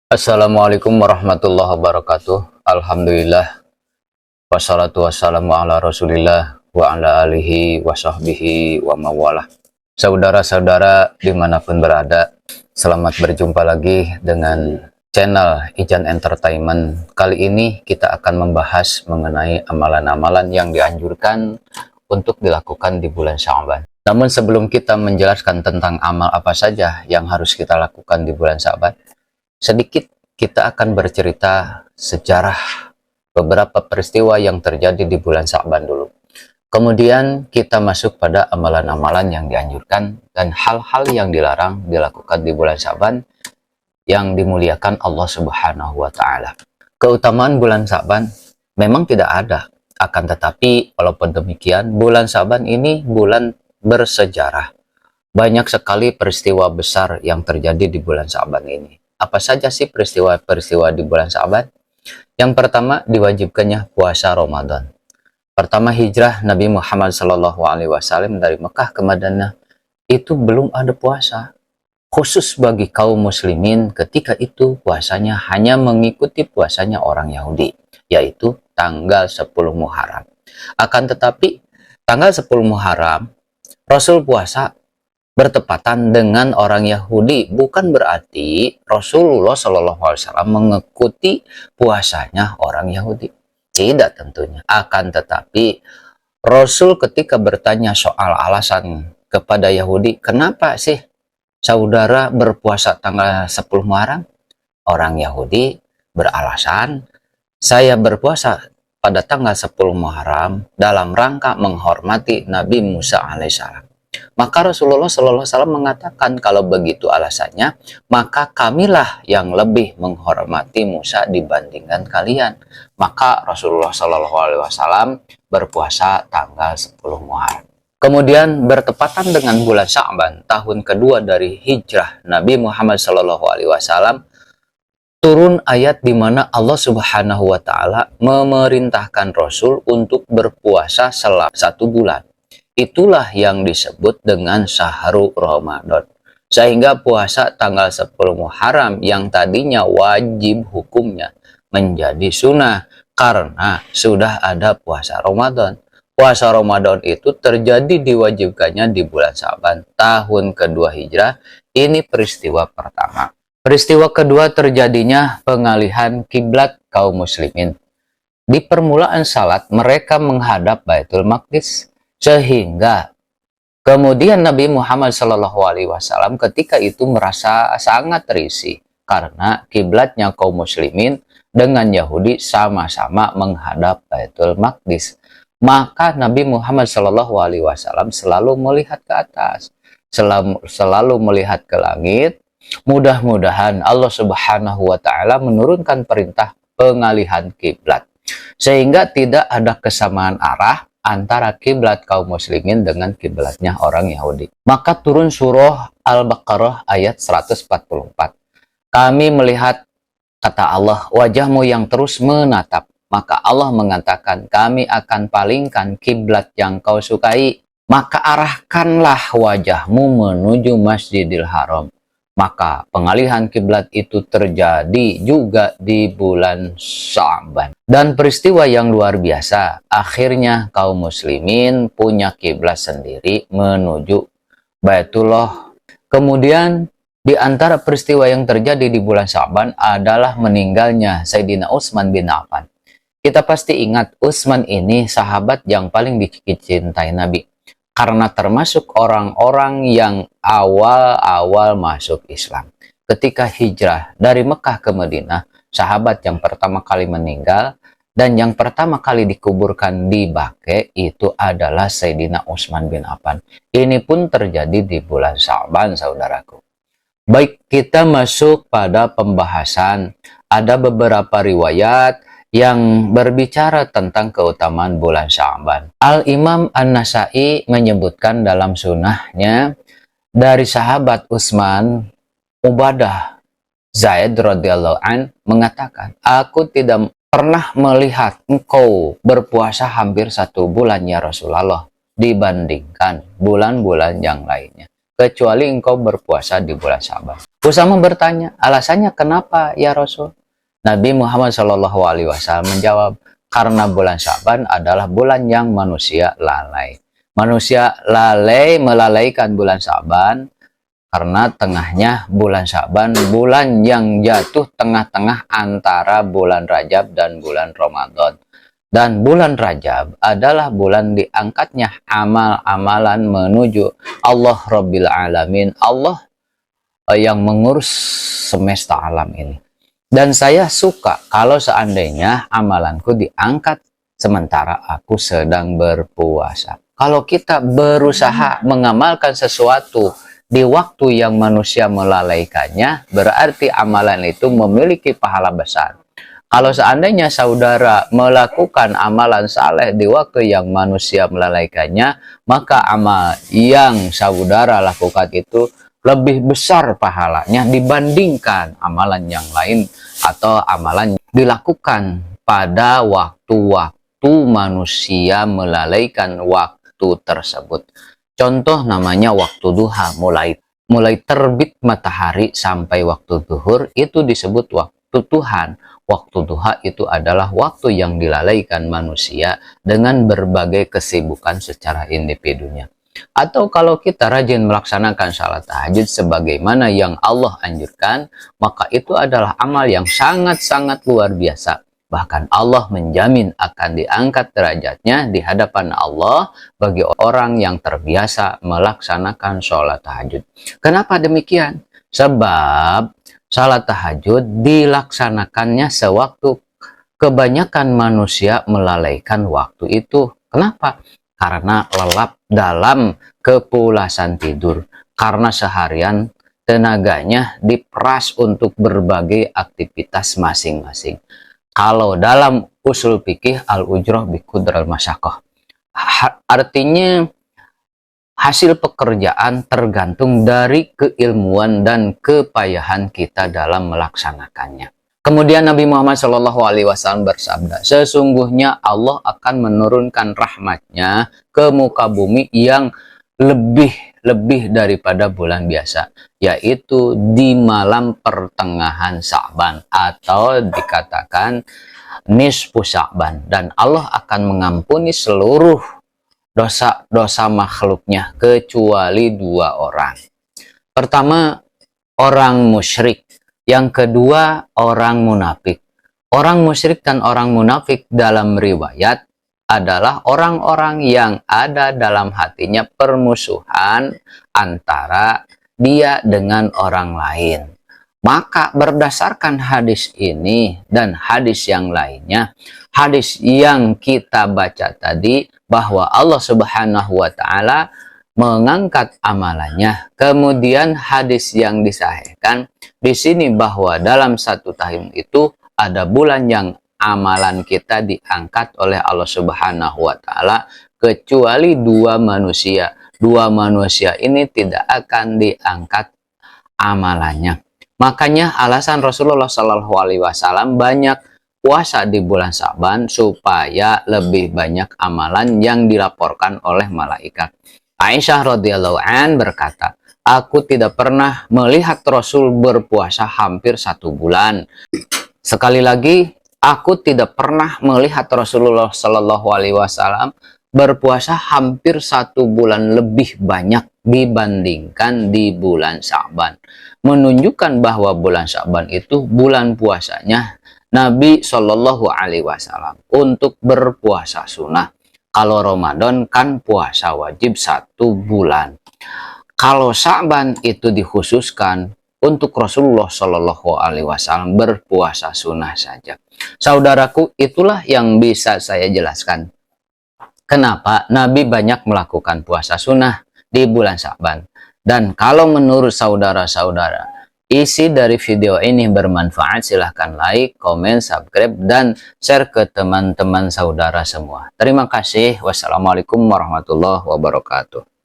Assalamualaikum warahmatullahi wabarakatuh. Alhamdulillah. Wassalatu wassalamu ala rasulillah wa ala alihi wa sahbihi wa mawalah. Saudara-saudara dimanapun berada, selamat berjumpa lagi dengan channel Ijan Entertainment. Kali ini kita akan membahas mengenai amalan-amalan yang dianjurkan untuk dilakukan di bulan Sya'ban. Namun sebelum kita menjelaskan tentang amal apa saja yang harus kita lakukan di bulan Sya'ban, sedikit kita akan bercerita sejarah beberapa peristiwa yang terjadi di bulan Sya'ban dulu. Kemudian kita masuk pada amalan-amalan yang dianjurkan dan hal-hal yang dilarang dilakukan di bulan Sya'ban yang dimuliakan Allah Subhanahu wa Ta'ala. Keutamaan bulan Sya'ban memang tidak ada, akan tetapi walaupun demikian, bulan Sya'ban ini bulan bersejarah. Banyak sekali peristiwa besar yang terjadi di bulan Sya'ban ini. Apa saja sih peristiwa-peristiwa di bulan Sya'ban? Yang pertama, diwajibkannya puasa Ramadan. Pertama, hijrah Nabi Muhammad SAW dari Mekah ke Madinah, itu belum ada puasa. Khusus bagi kaum muslimin ketika itu puasanya hanya mengikuti puasanya orang Yahudi, yaitu tanggal 10 Muharram. Akan tetapi, tanggal 10 Muharram, Rasul puasa bertepatan dengan orang Yahudi, bukan berarti Rasulullah SAW mengikuti puasanya orang Yahudi. Tidak tentunya. Akan tetapi Rasul ketika bertanya soal alasan kepada Yahudi, kenapa sih saudara berpuasa tanggal 10 Muharram? Orang Yahudi beralasan, saya berpuasa pada tanggal 10 Muharram dalam rangka menghormati Nabi Musa alaihissalam. Maka Rasulullah SAW mengatakan, kalau begitu alasannya, maka kamilah yang lebih menghormati Musa dibandingkan kalian. Maka Rasulullah SAW berpuasa tanggal 10 Muharram. Kemudian bertepatan dengan bulan Sya'ban, tahun kedua dari hijrah Nabi Muhammad SAW, turun ayat di mana Allah Subhanahu wa Ta'ala memerintahkan Rasul untuk berpuasa selama 1 bulan. Itulah yang disebut dengan Syahrul Ramadan. Sehingga puasa tanggal 10 Muharram yang tadinya wajib hukumnya menjadi sunnah karena sudah ada puasa Ramadan. Puasa Ramadan itu terjadi diwajibkannya di bulan Sya'ban, tahun kedua hijrah. Ini peristiwa pertama. Peristiwa kedua terjadinya pengalihan kiblat kaum muslimin. Di permulaan salat mereka menghadap Baitul Maqdis, sehingga kemudian Nabi Muhammad SAW ketika itu merasa sangat risih karena kiblatnya kaum muslimin dengan Yahudi sama-sama menghadap Baitul Maqdis. Maka Nabi Muhammad SAW selalu melihat ke atas, selalu melihat ke langit. Mudah-mudahan Allah Subhanahu wa Ta'ala menurunkan perintah pengalihan kiblat sehingga tidak ada kesamaan arah antara kiblat kaum muslimin dengan kiblatnya orang Yahudi. Maka turun surah Al-Baqarah ayat 144. Kami melihat, kata Allah, wajahmu yang terus menatap. Maka Allah mengatakan, kami akan palingkan kiblat yang kau sukai. Maka arahkanlah wajahmu menuju Masjidil Haram. Maka pengalihan kiblat itu terjadi juga di bulan Sya'ban. Dan peristiwa yang luar biasa, akhirnya kaum muslimin punya kiblat sendiri menuju Baitullah. Kemudian di antara peristiwa yang terjadi di bulan Sya'ban adalah meninggalnya Sayyidina Utsman bin Affan. Kita pasti ingat Utsman ini sahabat yang paling dicintai Nabi, karena termasuk orang-orang yang awal-awal masuk Islam. Ketika hijrah dari Mekah ke Madinah, sahabat yang pertama kali meninggal dan yang pertama kali dikuburkan di Baqi itu adalah Sayyidina Utsman bin Affan. Ini pun terjadi di bulan Sya'ban, saudaraku. Baik, kita masuk pada pembahasan. Ada beberapa riwayat yang berbicara tentang keutamaan bulan Sya'ban. Al-Imam An-Nasai menyebutkan dalam sunnahnya dari sahabat Utsman, Ubadah Zaid radhiyallahu an mengatakan, aku tidak pernah melihat engkau berpuasa hampir 1 bulan ya Rasulullah dibandingkan bulan-bulan yang lainnya. kecuali engkau berpuasa di bulan Sya'ban. Usama bertanya, alasannya kenapa ya Rasul? Nabi Muhammad SAW menjawab, karena bulan Sya'ban adalah bulan yang manusia lalai. Manusia lalai melalaikan bulan Sya'ban karena tengahnya bulan Sya'ban, bulan yang jatuh tengah-tengah antara bulan Rajab dan bulan Ramadan. Dan bulan Rajab adalah bulan diangkatnya amal-amalan menuju Allah Rabbil Alamin, Allah yang mengurus semesta alam ini. Dan saya suka kalau seandainya amalanku diangkat sementara aku sedang berpuasa. Kalau kita berusaha mengamalkan sesuatu di waktu yang manusia melalaikannya, berarti amalan itu memiliki pahala besar. Kalau seandainya saudara melakukan amalan saleh di waktu yang manusia melalaikannya, maka amal yang saudara lakukan itu lebih besar pahalanya dibandingkan amalan yang lain atau amalan yang dilakukan pada waktu-waktu manusia melalaikan waktu tersebut. Contoh namanya waktu duha, mulai terbit matahari sampai waktu zuhur itu disebut waktu Tuhan. Waktu duha itu adalah waktu yang dilalaikan manusia dengan berbagai kesibukan secara individunya. Atau kalau kita rajin melaksanakan salat tahajud sebagaimana yang Allah anjurkan, maka itu adalah amal yang sangat-sangat luar biasa. Bahkan Allah menjamin akan diangkat derajatnya di hadapan Allah bagi orang yang terbiasa melaksanakan sholat tahajud. Kenapa demikian? Sebab salat tahajud dilaksanakannya sewaktu kebanyakan manusia melalaikan waktu itu. Kenapa? Karena lelap dalam kepulasan tidur. Karena seharian tenaganya diperas untuk berbagai aktivitas masing-masing. Kalau dalam usul fikih al-ujrah biqadril masyaqqah, artinya hasil pekerjaan tergantung dari keilmuan dan kepayahan kita dalam melaksanakannya. Kemudian Nabi Muhammad SAW bersabda, sesungguhnya Allah akan menurunkan rahmatnya ke muka bumi yang lebih daripada bulan biasa, yaitu di malam pertengahan Sya'ban atau dikatakan nisfu Sya'ban, dan Allah akan mengampuni seluruh dosa-dosa makhluknya kecuali dua orang. Pertama, orang musyrik. Yang kedua, orang munafik. Orang musyrik dan orang munafik dalam riwayat adalah orang-orang yang ada dalam hatinya permusuhan antara dia dengan orang lain. Maka berdasarkan hadis ini dan hadis yang lainnya, hadis yang kita baca tadi bahwa Allah Subhanahu wa Ta'ala mengangkat amalannya. Kemudian hadis yang disahihkan di sini bahwa dalam satu tahun itu ada bulan yang amalan kita diangkat oleh Allah Subhanahu wa Ta'ala kecuali dua manusia. Dua manusia ini tidak akan diangkat amalannya. Makanya alasan Rasulullah SAW banyak puasa di bulan Sya'ban supaya lebih banyak amalan yang dilaporkan oleh malaikat. Aisyah radhiyallahu an berkata, aku tidak pernah melihat Rasul berpuasa hampir 1 bulan. Sekali lagi, aku tidak pernah melihat Rasulullah SAW berpuasa hampir 1 bulan lebih banyak dibandingkan di bulan Sya'ban. Menunjukkan bahwa bulan Sya'ban itu bulan puasanya Nabi SAW untuk berpuasa sunnah. Kalau Ramadan kan puasa wajib 1 bulan. Kalau Sya'ban itu dikhususkan untuk Rasulullah SAW berpuasa sunnah saja. Saudaraku, itulah yang bisa saya jelaskan kenapa Nabi banyak melakukan puasa sunnah di bulan Sya'ban. Dan kalau menurut saudara-saudara, isi dari video ini bermanfaat, silahkan like, komen, subscribe, dan share ke teman-teman saudara semua. Terima kasih. Wassalamualaikum warahmatullahi wabarakatuh.